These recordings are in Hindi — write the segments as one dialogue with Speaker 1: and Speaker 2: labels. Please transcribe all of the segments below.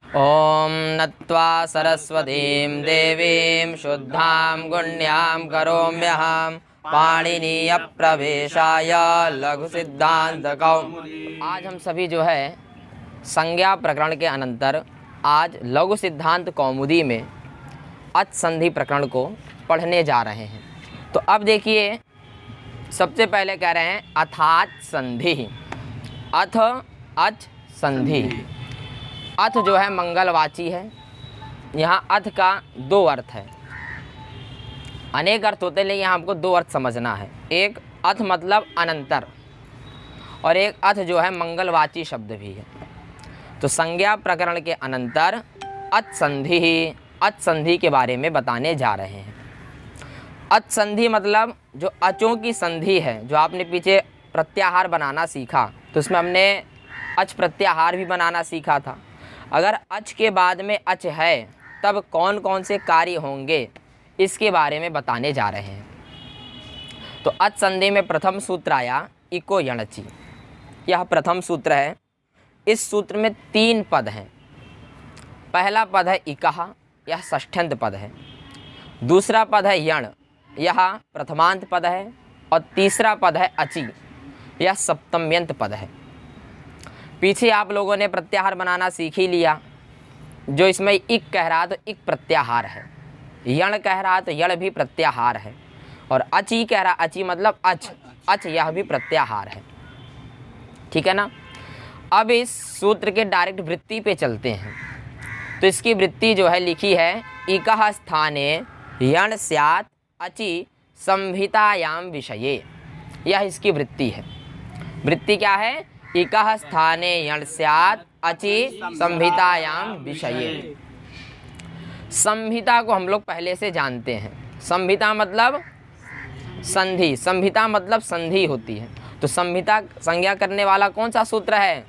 Speaker 1: ॐ नत्वा सरस्वतीं देवीं शुद्धां गुण्यां करोम्यहं पाणिनीयप्रवेशाय लघुसिद्धान्तकौमुदी। आज हम सभी जो है संज्ञा प्रकरण के अनंतर आज लघु सिद्धांत कौमुदी में अच संधि प्रकरण को पढ़ने जा रहे हैं। तो अब देखिए, सबसे पहले कह रहे हैं अथाच संधि। अथ अच संधि। अथ जो है मंगलवाची है। यहाँ अथ का दो अर्थ है। अनेक अर्थ होते हैं, लेकिन यहाँ हमको दो अर्थ समझना है। एक अथ मतलब अनंतर, और एक अथ जो है मंगलवाची शब्द भी है। तो संज्ञा प्रकरण के अनंतर अच संधि के बारे में बताने जा रहे हैं। अच संधि मतलब जो अचों की संधि है। जो आपने पीछे प्रत्याहार बनाना सीखा, तो उसमें हमने अच प्रत्याहार भी बनाना सीखा था। अगर अच के बाद में अच है तब कौन कौन से कार्य होंगे, इसके बारे में बताने जा रहे हैं। तो अच संधि में प्रथम सूत्र आया इको यणचि। यह प्रथम सूत्र है। इस सूत्र में 3 पद हैं। पहला पद है इकः, यह षष्ठ्यंत पद है। दूसरा पद है यण, यह प्रथमांत पद है। और तीसरा पद है अचि, यह सप्तम्यंत पद है। पीछे आप लोगों ने प्रत्याहार बनाना सीख ही लिया। जो इसमें इक कह रहा तो इक प्रत्याहार है, यण कह रहा तो यण भी प्रत्याहार है, और अचि कह रहा, अचि मतलब अच यह भी प्रत्याहार है। ठीक है ना। अब इस सूत्र के डायरेक्ट वृत्ति पे चलते हैं। तो इसकी वृत्ति जो है लिखी है इकः स्थाने यण स्यात् अचि संहितायां विषये। यह इसकी वृत्ति है। वृत्ति क्या है? इकः स्थाने यण स्यात् अचि संहितायां विषये। संहिता को हम लोग पहले से जानते हैं। संहिता मतलब संधि, संहिता मतलब संधि होती है। तो संहिता संज्ञा करने वाला कौन सा सूत्र है?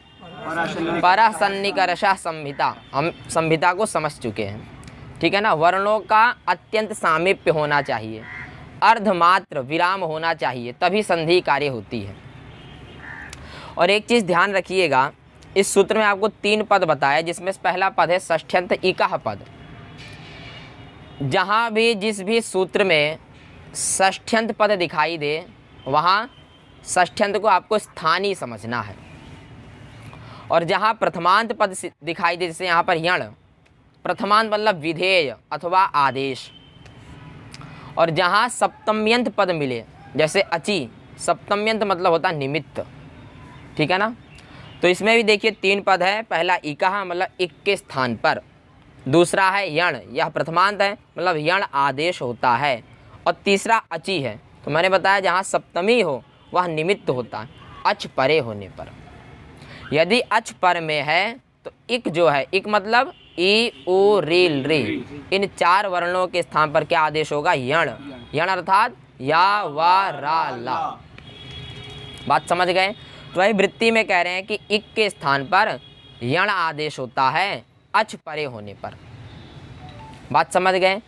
Speaker 1: परसन्निकर्षः संहिता। हम संहिता को समझ चुके हैं। ठीक है ना। वर्णों का अत्यंत सामीप्य होना चाहिए, अर्धमात्र विराम होना चाहिए, तभी संधि कार्य होती है। और एक चीज़ ध्यान रखिएगा, इस सूत्र में आपको 3 पद बताए, जिसमें पहला पद है षष्ठ्यंत इकः पद। जहाँ भी जिस भी सूत्र में षष्ठ्यंत पद दिखाई दे, वहाँ षष्ठ्यंत को आपको स्थानीय समझना है। और जहाँ प्रथमांत पद दिखाई दे, जैसे यहाँ पर यण, प्रथमांत मतलब विधेय अथवा आदेश। और जहाँ सप्तम्यंत पद मिले, जैसे अचि, सप्तम्यंत मतलब होता निमित्त। ठीक है ना। तो इसमें भी देखिए 3 पद है। पहला इकः मतलब इक के स्थान पर। दूसरा है यण, यह प्रथमांत है, मतलब यण आदेश होता है। और तीसरा अचि है। तो मैंने बताया जहाँ सप्तमी हो वह निमित्त होता है, अच परे होने पर। यदि अच पर में है तो इक जो है, इक मतलब ई उ रील री, इन 4 वर्णों के स्थान पर क्या आदेश होगा? यण। यण अर्थात या वा रा ला। बात समझ गए। तो वही वृत्ति में कह रहे हैं कि इक के स्थान पर यण आदेश होता है अच परे होने पर। बात समझ गए।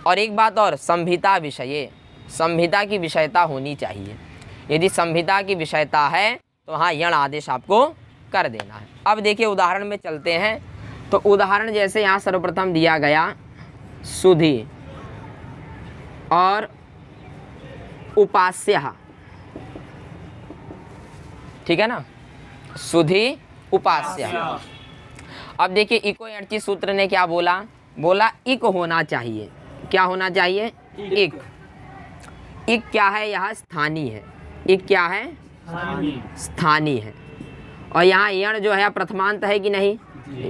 Speaker 1: और एक बात और, संहिता विषये, संहिता की विषयता होनी चाहिए। यदि संहिता की विषयता है तो वहाँ यण आदेश आपको कर देना है। अब देखिए उदाहरण में चलते हैं। तो उदाहरण जैसे यहाँ सर्वप्रथम दिया गया सुधि और उपास्यः। ठीक है ना। सुधि उपास्यः। अब देखिए इको यणचि सूत्र ने क्या बोला? बोला इक होना चाहिए। क्या होना चाहिए? इक। इक क्या है? यहाँ स्थानीय है। इक क्या है? स्थानीय है। और यहाँ यण जो है प्रथमांत है कि नहीं?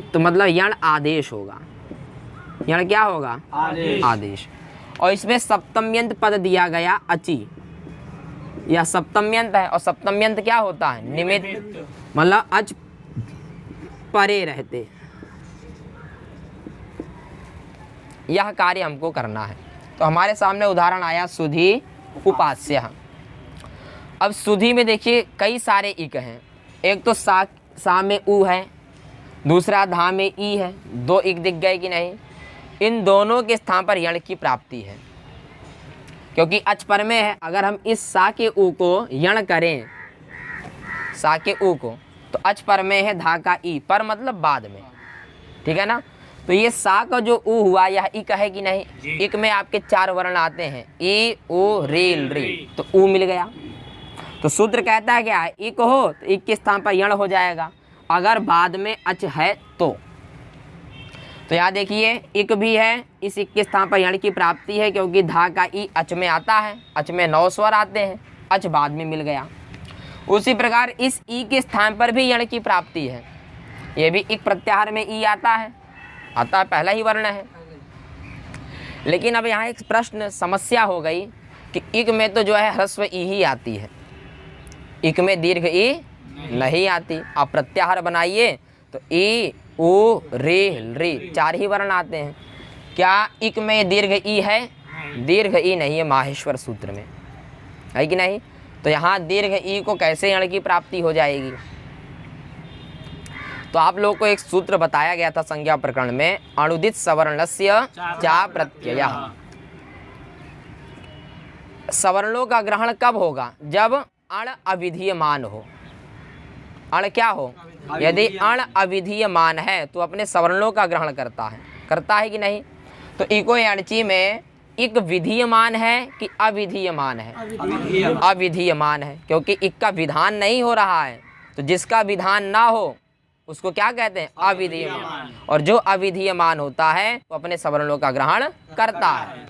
Speaker 1: तो मतलब यण आदेश होगा। यण क्या होगा? आदेश। और इसमें सप्तम्यंत पद दिया गया अचि। यह सप्तम्यंत है, और सप्तम्यंत क्या होता है? निमित्त, मतलब अच परे रहते। यह कार्य हमको करना है। तो हमारे सामने उदाहरण आया सुधि उपास्यः। अब सुधि में देखिए कई सारे इक हैं। एक तो सा में उ है, दूसरा धा में ई है। 2 इक दिख गए कि नहीं? इन दोनों के स्थान पर यण की प्राप्ति है, क्योंकि अच पर में है। अगर हम इस सा के उ को यण करें, सा के उ को, तो अच पर में है धा का ई, पर मतलब बाद में। ठीक है ना। तो ये सा का जो ऊ हुआ यह इक है कि नहीं, इक में आपके 4 वर्ण आते हैं, ई उ रील री, तो ऊ मिल गया। तो सूत्र कहता है क्या, इक हो तो इक के स्थान पर यण हो जाएगा, अगर बाद में अच है तो यहाँ देखिए इक भी है, इस इक के स्थान पर यण की प्राप्ति है, क्योंकि धा का ई अच में आता है, अच में 9 स्वर आते हैं, अच बाद में मिल गया। उसी प्रकार इस ई के स्थान पर भी यण की प्राप्ति है, ये भी इक प्रत्याहार में ई आता है, पहला ही वर्ण है। लेकिन अब यहाँ एक प्रश्न समस्या हो गई कि इक में तो जो है ह्रस्व ई ही आती है, इक में दीर्घ ई नहीं आती। आप प्रत्याहार बनाइए तो ई उ रे री 4 ही वर्ण आते हैं। क्या इक में दीर्घ ई है, दीर्घ ई नहीं है माहेश्वर सूत्र में, है कि नहीं। तो यहाँ दीर्घ ई को कैसे यण की प्राप्ति हो जाएगी। तो आप लोग को एक सूत्र बताया गया था संज्ञा प्रकरण में, अणुदित सवर्णस्य चा प्रत्ययः। सवर्णों का ग्रहण कब होगा, जब अण अविधीयमान हो। अण क्या हो, यदि अण अविधीयमान है तो अपने सवर्णों का ग्रहण करता है कि नहीं। तो इको यणची में इक विधीयमान है कि अविधीयमान है, अविधीयमान है, क्योंकि इक का विधान नहीं हो रहा है। तो जिसका विधान ना हो उसको क्या कहते हैं, अविधीयमान। और जो अविधीयमान होता है वो अपने सवर्णों का ग्रहण करता है।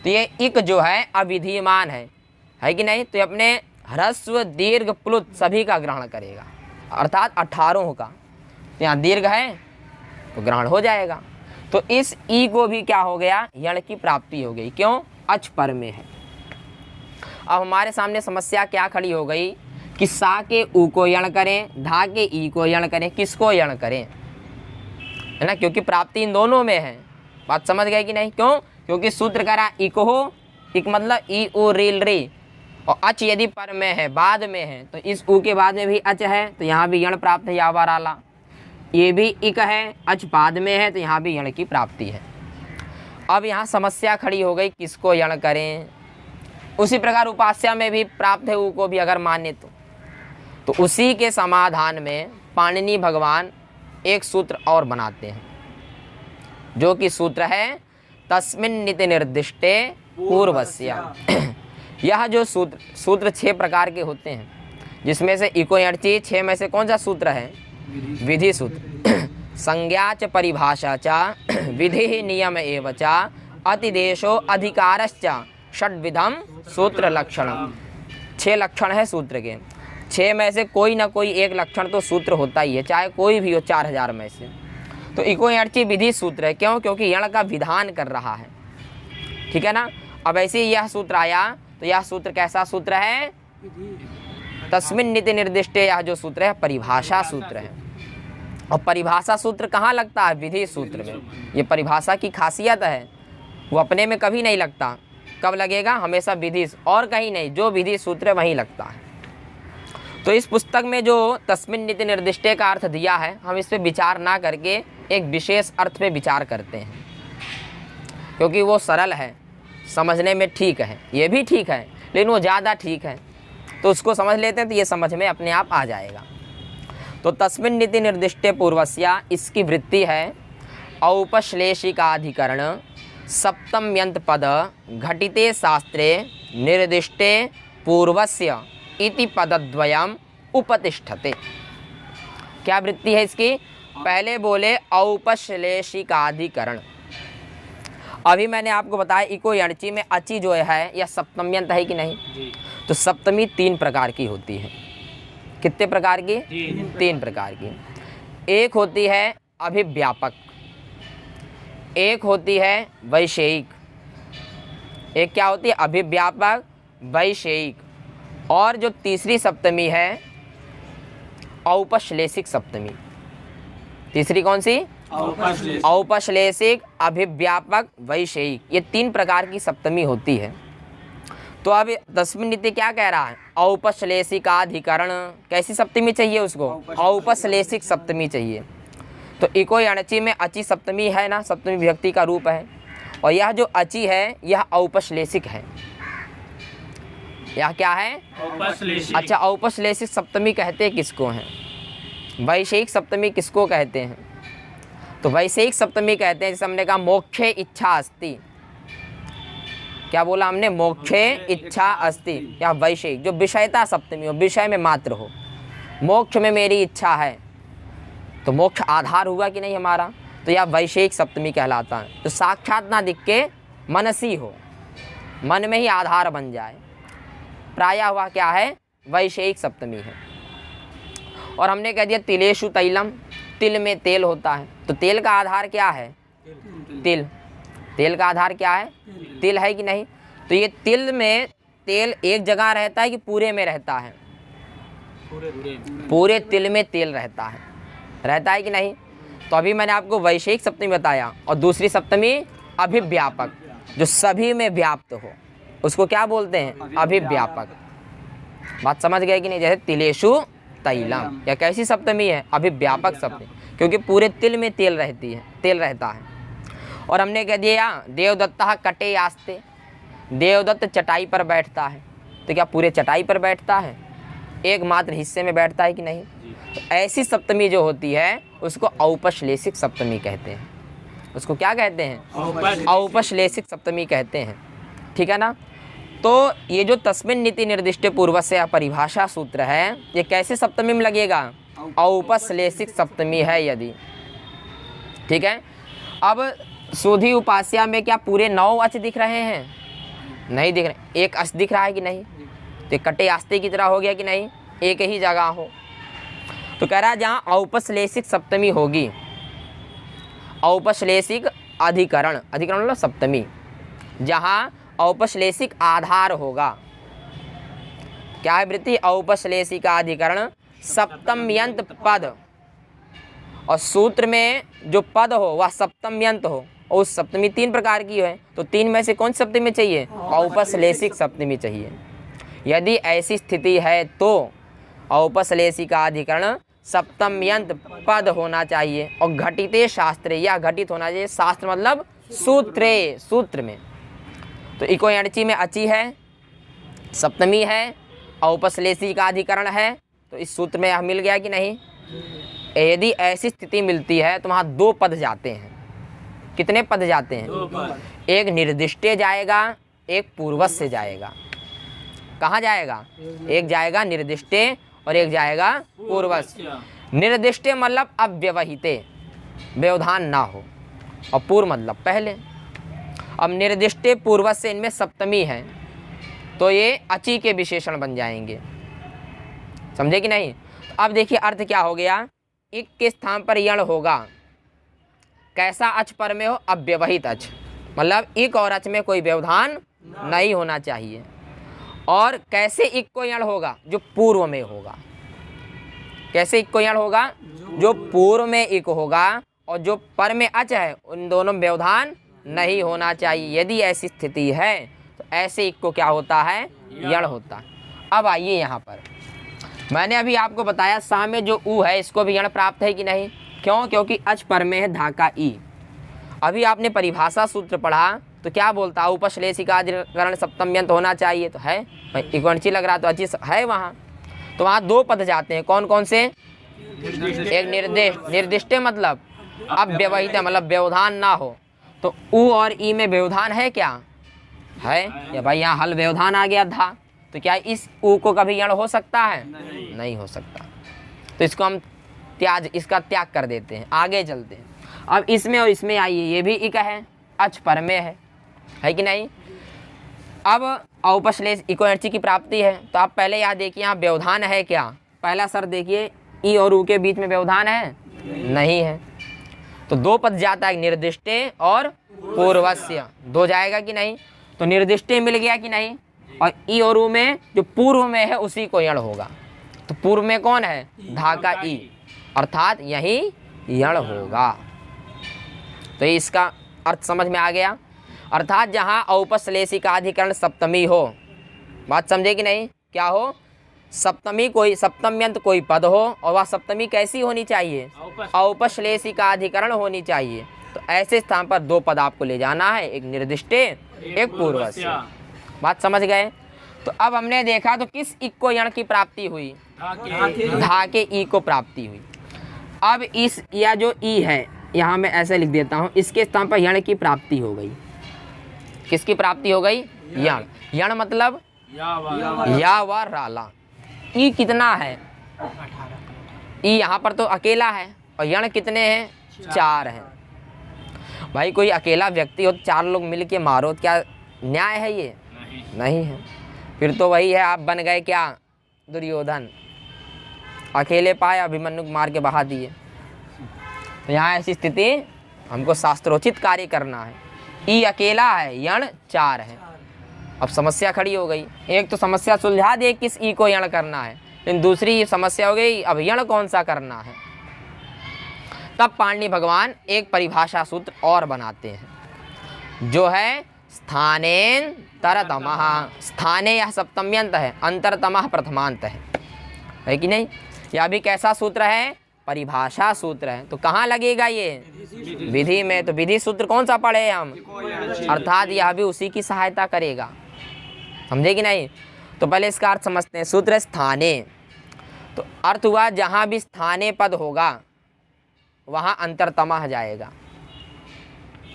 Speaker 1: तो ये इक जो है अविधीयमान है कि नहीं। तो ये अपने ह्रस्व दीर्घ प्लुत सभी का ग्रहण करेगा, अर्थात 18 का। तो यहाँ दीर्घ है तो ग्रहण हो जाएगा। तो इस ई को भी क्या हो गया, यण की प्राप्ति हो गई। क्यों, अच पर में है। अब हमारे सामने समस्या क्या खड़ी हो गई कि सा के ऊ को यण करें, धा के ई को यण करें, किसको यण करें, है ना, क्योंकि प्राप्ति इन दोनों में है। बात समझ गए कि नहीं। क्यों, क्योंकि सूत्र करा इक हो, इक मतलब ई उ रील री, और अच यदि पर में है, बाद में है, तो इस ऊ के बाद में भी अच है, तो यहाँ भी यण प्राप्त है, यावर आला। ये भी इक है, अच बाद में है, तो यहाँ भी यण की प्राप्ति है। अब यहाँ समस्या खड़ी हो गई किसको यण करें। उसी प्रकार उपास्या में भी प्राप्त है ऊ को भी अगर माने तो उसी के समाधान में पाणिनि भगवान एक सूत्र और बनाते हैं, जो कि सूत्र है तस्मिन् निति निर्दिष्टे पूर्वस्य। यह जो सूत्र 6 प्रकार के होते हैं, जिसमें से इको यणची 6 में से कौन सा सूत्र है, विधि सूत्र। संज्ञा च परिभाषा च विधि नियम एव च अतिदेशो अधिकारश्च षड्विधम सूत्र लक्षणम। 6 लक्षण है सूत्र के, 6 में से कोई ना कोई एक लक्षण तो सूत्र होता ही है, चाहे कोई भी हो 4000 में से। तो इको यणची विधि सूत्र है, क्यों, क्योंकि यण का विधान कर रहा है, ठीक है ना। अब ऐसे ही यह सूत्र आया, तो यह सूत्र कैसा सूत्र है, तस्मिन् निति निर्दिष्टे। यह जो सूत्र है परिभाषा सूत्र है। और परिभाषा सूत्र कहाँ लगता है, विधि सूत्र में। ये परिभाषा की खासियत है, वो अपने में कभी नहीं लगता। कब लगेगा, हमेशा विधि, और कहीं नहीं, जो विधि सूत्र है वहीं लगता है। तो इस पुस्तक में जो तस्मिन् निति निर्दिष्टे का अर्थ दिया है, हम इस पर विचार ना करके एक विशेष अर्थ पे विचार करते हैं, क्योंकि वो सरल है, समझने में ठीक है, ये भी ठीक है, लेकिन वो ज़्यादा ठीक है। तो उसको समझ लेते हैं तो ये समझ में अपने आप आ जाएगा। तो तस्मिन् निति निर्दिष्टे पूर्वस्य, इसकी वृत्ति है औपश्लेषिकाधिकरण सप्तम्यंत पद घटिते शास्त्रे निर्दिष्टे पूर्वस्य इति पदद्वयम् उपतिष्ठते। क्या वृत्ति है इसकी, पहले बोले औपश्लेषिकाधिकरण। अभी मैंने आपको बताया इको यणची में अची जो है यह सप्तम्यंत है कि नहीं जी। तो सप्तमी 3 प्रकार की होती है। कितने प्रकार की, 3 प्रकार की। एक होती है अभिव्यापक, एक होती है वैषयिक, एक क्या होती है अभिव्यापक वैषयिक, और जो तीसरी सप्तमी है औपश्लेषिक सप्तमी। तीसरी कौन सी, औपश्लेषिक, अभिव्यापक, वैषयिक, ये 3 प्रकार की सप्तमी होती है। तो अब तस्मिन् निति क्या कह रहा है, औपश्लेषिकाधिकरण। कैसी सप्तमी चाहिए उसको, औपश्लेषिक सप्तमी चाहिए। तो इको यणची में अची सप्तमी है ना, सप्तमी विभक्ति का रूप है, और यह जो अची है यह औपश्लेषिक है। यह क्या है, औपश्लेषिक। अच्छा, औपश्लेषिक सप्तमी कहते किसको हैं, वैषयिक सप्तमी किसको कहते हैं। तो वैषयिक सप्तमी कहते हैं, जैसे हमने कहा मोक्षे इच्छा अस्ति, क्या बोला हमने, मोक्षे इच्छा अस्ति, या वैषयिक जो विषयता सप्तमी हो, विषय में मात्र हो, मोक्ष में मेरी इच्छा है, तो मोक्ष आधार हुआ कि नहीं हमारा, तो यह वैषयिक सप्तमी कहलाता है। तो साक्षात ना दिख के मनसी हो, मन में ही आधार बन जाए, प्रायः हुआ क्या है, वैषयिक सप्तमी है। और हमने कह दिया तिलेषु तैलम, तिल में तेल होता है, तो तेल का आधार क्या है, तिल, तेल का आधार क्या है, तिल है कि नहीं। तो ये तिल में तेल एक जगह रहता है कि पूरे में रहता है, पूरे तिल में तेल रहता है कि नहीं। तो अभी मैंने आपको वैषयिक सप्तमी बताया, और दूसरी सप्तमी अभिव्यापक, जो सभी में व्याप्त हो, उसको क्या बोलते हैं, अभिव्यापक। बात समझ गए कि नहीं। जैसे तिलेषु तैलम, या कैसी सप्तमी है, अभिव्यापक सप्तमी, क्योंकि पूरे तिल में तेल रहता है। और हमने कह दिया देवदत्ता कटे आस्ते, देवदत्त चटाई पर बैठता है, तो क्या पूरे चटाई पर बैठता है, एकमात्र हिस्से में बैठता है कि नहीं। तो ऐसी सप्तमी जो होती है उसको औपश्लेषिक सप्तमी कहते हैं। उसको क्या कहते हैं, औपश्लेषिक सप्तमी कहते हैं, ठीक है ना। तो ये जो तस्मिन् नीति निर्दिष्टे पूर्वस्य परिभाषा सूत्र है, ये कैसे सप्तमी में लगेगा, औपश्लेषिक सप्तमी है यदि, ठीक है। अब सुधी उपास्या में क्या पूरे 9 अच दिख रहे हैं, नहीं दिख रहे, एक अच दिख रहा है कि नहीं, तो कटे आस्ते की तरह हो गया कि नहीं, एक ही जगह हो। तो कह रहा है जहाँ औपश्लेषिक सप्तमी होगी, औपश्लेषिक अधिकरण, अधिकरण मतलब सप्तमी, जहाँ औपश्लेषिक आधार होगा, क्या है वृत्ति, औपश्लेषिक अधिकरण सप्तम्यंत पद, और सूत्र में जो पद हो वह सप्तम्यंत हो, और उस सप्तमी 3 प्रकार की है, तो 3 में से कौन सी सप्तमी चाहिए, औपश्लेषिक सप्तमी चाहिए। यदि ऐसी स्थिति है तो औपश्लेषिकाधिकरण सप्तम्यंत पद होना चाहिए, और घटिते शास्त्रे, या घटित होना चाहिए, शास्त्र मतलब सूत्रे, सूत्र में। तो इको एणची में अची है, सप्तमी है, औपश्लेषिकाधिकरण है, तो इस सूत्र में यह मिल गया कि नहीं। यदि ऐसी स्थिति मिलती है तो वहाँ 2 पद जाते हैं। कितने पद जाते हैं, एक निर्दिष्टे जाएगा, एक पूर्वस्य जाएगा। कहाँ जाएगा, एक जाएगा निर्दिष्टे और एक जाएगा पूर्वस्य। निर्दिष्टे मतलब अव्यवहिते, व्यवधान ना हो, और पूर्व मतलब पहले। अब निर्दिष्टे पूर्वस्य, इनमें सप्तमी है, तो ये अची के विशेषण बन जाएंगे, समझे कि नहीं। अब देखिए अर्थ क्या हो गया, इक के स्थान पर यण होगा, कैसा अच पर में हो, अव्यवहित अच, मतलब इक और अच में कोई व्यवधान नहीं होना चाहिए। और कैसे इक को यण होगा, जो पूर्व में होगा, कैसे इक को यण होगा, जो पूर्व में इक होगा, और जो पर में अच है उन दोनों में व्यवधान नहीं होना चाहिए। यदि ऐसी स्थिति है तो ऐसे इक को क्या होता है, यण होता है। अब आइए यहाँ पर, मैंने अभी आपको बताया सा में जो ऊ है इसको भी यण प्राप्त है कि नहीं, क्यों, क्योंकि अच पर में है धाका ई। अभी आपने परिभाषा सूत्र पढ़ा तो क्या बोलता है, औपश्लेषिकाधिकरण सप्तम्यंत होना चाहिए, तो है, इकवंची लग रहा तो अची है वहाँ, तो वहाँ 2 पद जाते हैं, कौन कौन से, एक निर्दिष्टे मतलब अव्यवहित मतलब व्यवधान ना हो, तो ऊ और ई में व्यवधान है क्या, है, या भाई यहाँ हल व्यवधान आ गया था, तो क्या इस ऊ को कभी यण हो सकता है, नहीं हो सकता। तो इसको हम इसका त्याग कर देते हैं, आगे चलते हैं। अब इसमें और इसमें आइए, ये भी इक है, अच पर में है कि नहीं। अब औपश्लेष इको एणची की प्राप्ति है, तो आप पहले याद देखिए यहाँ व्यवधान है क्या, पहला शर्त देखिए, ई और ऊ के बीच में व्यवधान है, नहीं है, तो 2 पद जाता है, निर्दिष्टे और पूर्वस्य, 2 जाएगा कि नहीं। तो निर्दिष्टे मिल गया कि नहीं, और ई और ऊ में जो पूर्व में है उसी को यण होगा, तो पूर्व में कौन है, धाका ई, अर्थात यही यण होगा। तो इसका अर्थ समझ में आ गया, अर्थात जहाँ औपश्लेषिकाधिकरण सप्तमी हो, बात समझे कि नहीं, क्या हो, सप्तमी कोई सप्तम्यंत कोई पद हो, और वह सप्तमी कैसी होनी चाहिए, औपश्लेषिकाधिकरण होनी चाहिए। तो ऐसे स्थान पर 2 पद आपको ले जाना है, एक निर्दिष्टे एक पूर्वस्य। बात समझ गए। तो अब हमने देखा तो किस इक को यण की प्राप्ति हुई, धा के ई को प्राप्ति हुई। अब इस या जो ई है यहाँ मैं ऐसे लिख देता हूँ, इसके स्थान पर यण की प्राप्ति हो गई। किसकी प्राप्ति हो गई? यण। यण मतलब या व राला। ई कितना है? ई यहाँ पर तो अकेला है और यण कितने हैं? 4 हैं। भाई कोई अकेला व्यक्ति हो, 4 लोग मिल के मारो, क्या न्याय है ये? नहीं है। फिर तो वही है, आप बन गए क्या? दुर्योधन। अकेले पाए, अभिमन्यु को मार के बहा दिए। तो यहाँ ऐसी स्थिति, हमको शास्त्रोचित कार्य करना है। ई अकेला है, यण 4 है। अब समस्या खड़ी हो गई। एक तो समस्या सुलझा दे किस ई को यण करना है, लेकिन दूसरी समस्या हो गई अब यण कौन सा करना है। तब पाणिनि भगवान एक परिभाषा सूत्र और बनाते हैं, जो है स्थानेन्तरतमः। स्थाने यह सप्तम्यंत है, अंतरतमः प्रथमांत है कि नहीं? यह भी कैसा सूत्र है? परिभाषा सूत्र है। तो कहाँ लगेगा ये? विधि में। तो विधि सूत्र कौन सा पढ़े हम? अर्थात यह भी उसी की सहायता करेगा। समझे कि नहीं? तो पहले इसका अर्थ समझते हैं। सूत्र स्थाने, तो अर्थ हुआ जहाँ भी स्थाने पद होगा वहाँ अंतरतमः जाएगा।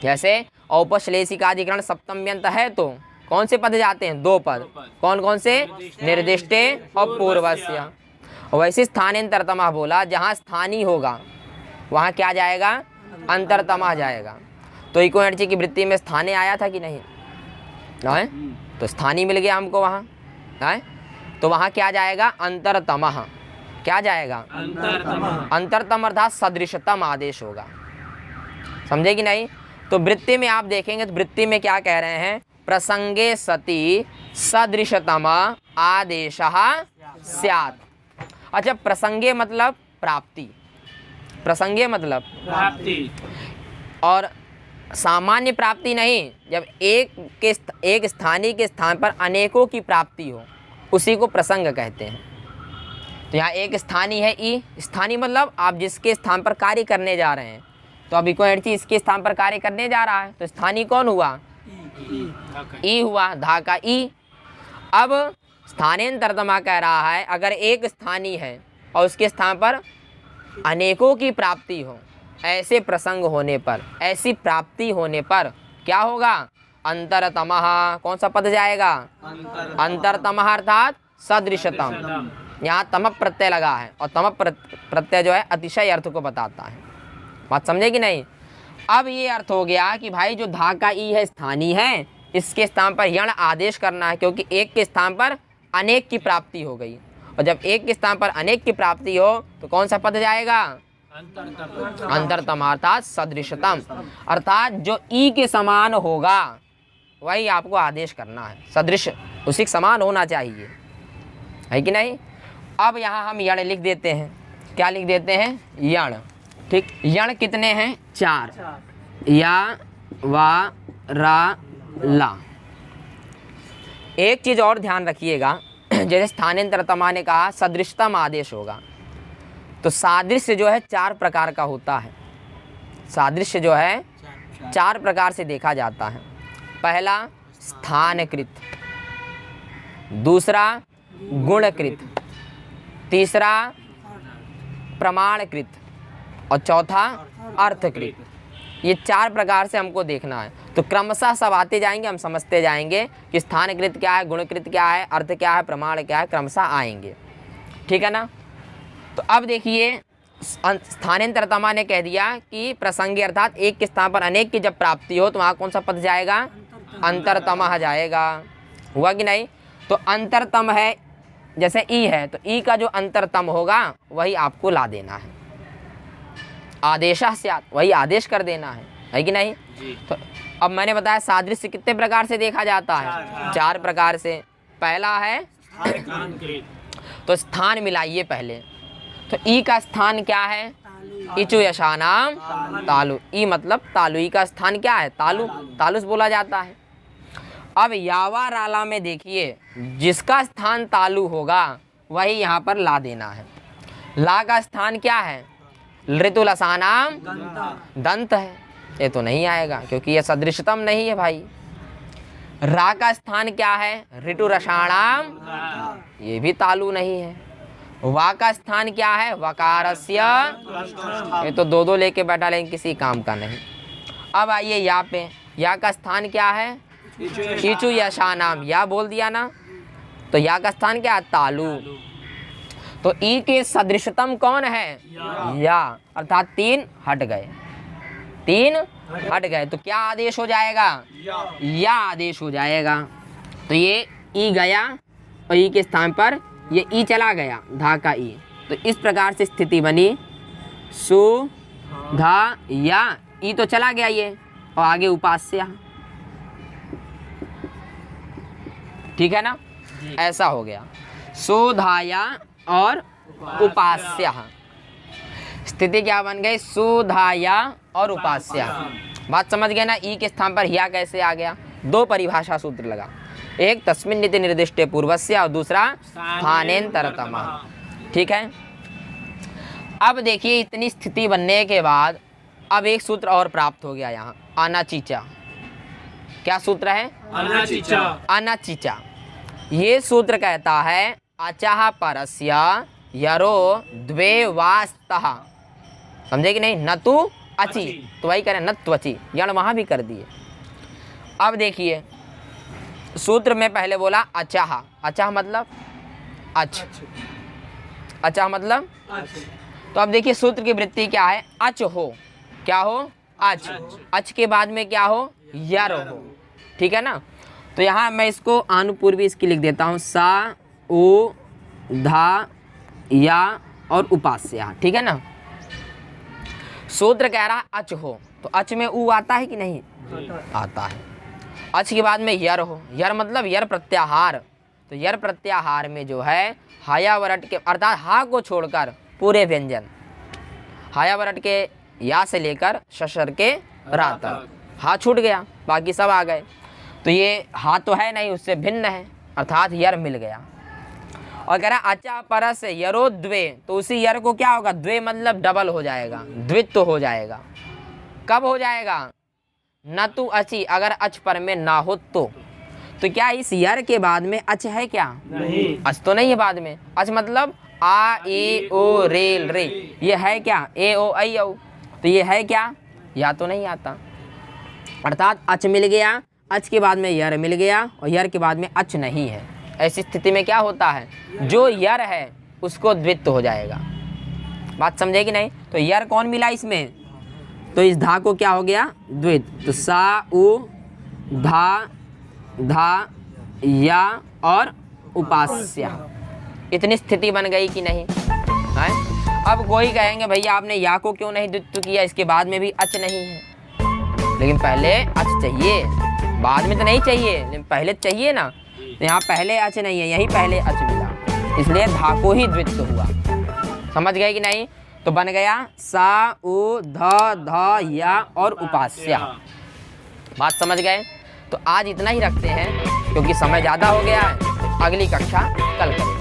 Speaker 1: जैसे औपश्लेषिकाधिकरण सप्तम्यंत है तो कौन से पद जाते हैं? 2 पद। कौन कौन से? निर्दिष्टे और पूर्वस्य। वैसे स्थानेन्तरतमः बोला, जहाँ स्थानीय होगा वहाँ क्या जाएगा? अंतरतमः जाएगा। तो इको एनर्जी की वृत्ति में स्थानीय आया था कि नहीं? है? तो स्थानीय मिल गया हमको वहाँ, है? तो वहाँ क्या जाएगा? अंतरतमः। क्या जाएगा? अंतरतम अर्थात सदृशतम आदेश होगा। समझे कि नहीं? तो वृत्ति में आप देखेंगे तो वृत्ति में क्या कह रहे हैं? प्रसंगे सति सदृशतम आदेशः स्यात्। अच्छा, प्रसंगे मतलब प्राप्ति। प्रसंगे मतलब प्राप्ति, और सामान्य प्राप्ति नहीं। जब एक स्थानीय के स्थान पर अनेकों की प्राप्ति हो, उसी को प्रसंग कहते हैं। तो यहाँ एक स्थानीय है ई। स्थानीय मतलब आप जिसके स्थान पर कार्य करने जा रहे हैं। तो अभी कोई चीज इसके स्थान पर कार्य करने जा रहा है, तो स्थानीय कौन हुआ? ई हुआ, धा का ई। अब स्थानेन्तरतमः कह रहा है, अगर एक स्थानीय है और उसके स्थान पर अनेकों की प्राप्ति हो, ऐसे प्रसंग होने पर, ऐसी प्राप्ति होने पर क्या होगा? अंतरतमः। कौन सा पद जाएगा? अंतरतमः अर्थात सदृशतम। यहाँ तम प्रत्यय लगा है, और तम प्रत्यय जो है अतिशय अर्थ को बताता है। बात समझे कि नहीं? अब ये अर्थ हो गया कि भाई जो धा का ई है स्थानीय है, इसके स्थान पर यण आदेश करना है, क्योंकि एक के स्थान पर अनेक की प्राप्ति हो गई। और जब एक के स्थान पर अनेक की प्राप्ति हो तो कौन सा पद जाएगा? अंतरतम अर्थात सदृशतम, अर्थात जो ई के समान होगा वही आपको आदेश करना है। सदृश उसी के समान होना चाहिए, है कि नहीं? अब यहाँ हम यण लिख देते हैं। क्या लिख देते हैं? यण। ठीक। यण कितने हैं? 4। या वा रा ला। एक चीज और ध्यान रखिएगा, जैसे स्थानेन्तरतमः ने कहा सदृशतम आदेश होगा, तो सादृश्य जो है 4 प्रकार का होता है। सादृश्य जो है 4 प्रकार से देखा जाता है। पहला स्थानकृत, दूसरा गुणकृत, तीसरा प्रमाणकृत और चौथा अर्थकृत। ये 4 प्रकार से हमको देखना है। तो क्रमशः सब आते जाएंगे, हम समझते जाएंगे कि स्थानकृत क्या है, गुणकृत क्या है, अर्थ क्या है, प्रमाण क्या है, क्रमशः आएंगे। ठीक है ना? तो अब देखिए, स्थानेन्तरतमः ने कह दिया कि प्रसंगी अर्थात एक के स्थान पर अनेक की जब प्राप्ति हो तो वहाँ कौन सा पद जाएगा? अंतरतमः जाएगा। हुआ कि नहीं? तो अंतरतम है, जैसे ई है तो ई का जो अंतरतम होगा वही आपको ला देना है। आदेशः स्यात्, वही आदेश कर देना है कि नहीं? तो अब मैंने बताया सादृश्य कितने प्रकार से देखा जाता है? 4 प्रकार से। पहला है तो स्थान मिलाइए पहले। तो ई का स्थान क्या है? इचु यशानाम तालु। ई मतलब तालु। ई का स्थान क्या है? तालु। तालुस बोला जाता है। अब यावा राला में देखिए, जिसका स्थान तालु होगा वही यहाँ पर ला देना है। ला का स्थान क्या है? ऋतुलसानाम दंत है। ये तो नहीं आएगा क्योंकि ये सदृशतम नहीं है भाई। रा का स्थान क्या है? ऋतुरसाणाम, ये भी तालु नहीं है। वा का स्थान क्या है? वकारस्य। ये तो दो दो लेके बैठा, लेकिन किसी काम का नहीं। अब आइए या पे, या का स्थान क्या है? ईचु यशानाम, या बोल दिया ना, तो या का स्थान क्या है? तालु। तो ई के सदृशतम कौन है? या, अर्थात 3 हट गए, 3 हट गए, तो क्या आदेश हो जाएगा? या आदेश हो जाएगा। तो ये ई गया और ई के स्थान पर ये ई चला गया, धा का ई। तो इस प्रकार से स्थिति बनी, सु धा या, ई तो चला गया ये, और आगे उपास्य। ठीक है ना, ऐसा हो गया, सुधाया और उपास्य। स्थिति क्या बन गई? सुधाया और उपास्य। बात समझ गए ना? ई के स्थान पर या कैसे आ गया? 2 परिभाषा सूत्र लगा, एक तस्मिन् नीति निर्दिष्टे पूर्वस्य और दूसरा स्थानेन्तरतम। ठीक है। अब देखिए, इतनी स्थिति बनने के बाद अब एक सूत्र और प्राप्त हो गया यहाँ, अनचिचा। क्या सूत्र है?
Speaker 2: अनचिचा।
Speaker 1: अनचिचा। ये सूत्र कहता है अचः परस्य यरो द्वे वास्तः। समझे कि नहीं? न तु अचि, तो वही करें न त्वचि, यण वहाँ भी कर दिए। अब देखिए, सूत्र में पहले बोला अचः। अचः मतलब अच, अचः मतलब। तो अब देखिए सूत्र की वृत्ति क्या है? अच हो, क्या हो? अच। अच के बाद में क्या हो? यर हो। ठीक है ना। तो यहाँ मैं इसको आनुपूर्वी इसकी लिख देता हूँ, सा उ धा या और उपास्य। ठीक है ना। सूत्र कह रहा अच हो, तो अच में उ आता है कि नहीं? आता है। अच के बाद में यर हो, यर मतलब यर प्रत्याहार। तो यर प्रत्याहार में जो है हायावरट के, अर्थात हा को छोड़कर पूरे व्यंजन, हायावरट के या से लेकर शशर के रा तक हा छूट गया, बाकी सब आ गए। तो ये हा तो है नहीं, उससे भिन्न है, अर्थात यर मिल गया। और कह रहा अचा परस यरो द्वे, तो उसी यर को क्या होगा? द्वे मतलब डबल हो जाएगा, द्वित्व हो जाएगा। कब हो जाएगा? न तु अचि, अगर अच पर में ना हो तो क्या इस यर के बाद में अच है क्या?
Speaker 2: नहीं।
Speaker 1: अच तो नहीं है बाद में। अच मतलब आ ए ओ रेल रे, ये है क्या? ए ओ आई औ, तो ये है क्या? या तो नहीं आता। अर्थात अच मिल गया, अच के बाद में यर मिल गया, और यर के बाद में अच नहीं है। ऐसी स्थिति में क्या होता है? जो यर है उसको द्वित्व हो जाएगा। बात समझे कि नहीं? तो यर कौन मिला इसमें? तो इस धा को क्या हो गया? द्वित। तो सा उ धा धा या और उपास्य। इतनी स्थिति बन गई कि नहीं है? अब कोई कहेंगे भैया आपने या को क्यों नहीं द्वित्व किया, इसके बाद में भी अच नहीं है। लेकिन पहले अच चाहिए, बाद में तो नहीं चाहिए, लेकिन पहले चाहिए ना। तो यहाँ पहले अच नहीं है, यही पहले अच मिला, इसलिए धा को ही द्वित्व हुआ। समझ गए कि नहीं? तो बन गया सा उ ध या और उपास्य। बात समझ गए? तो आज इतना ही रखते हैं, क्योंकि समय ज़्यादा हो गया है। अगली कक्षा कल करेंगे।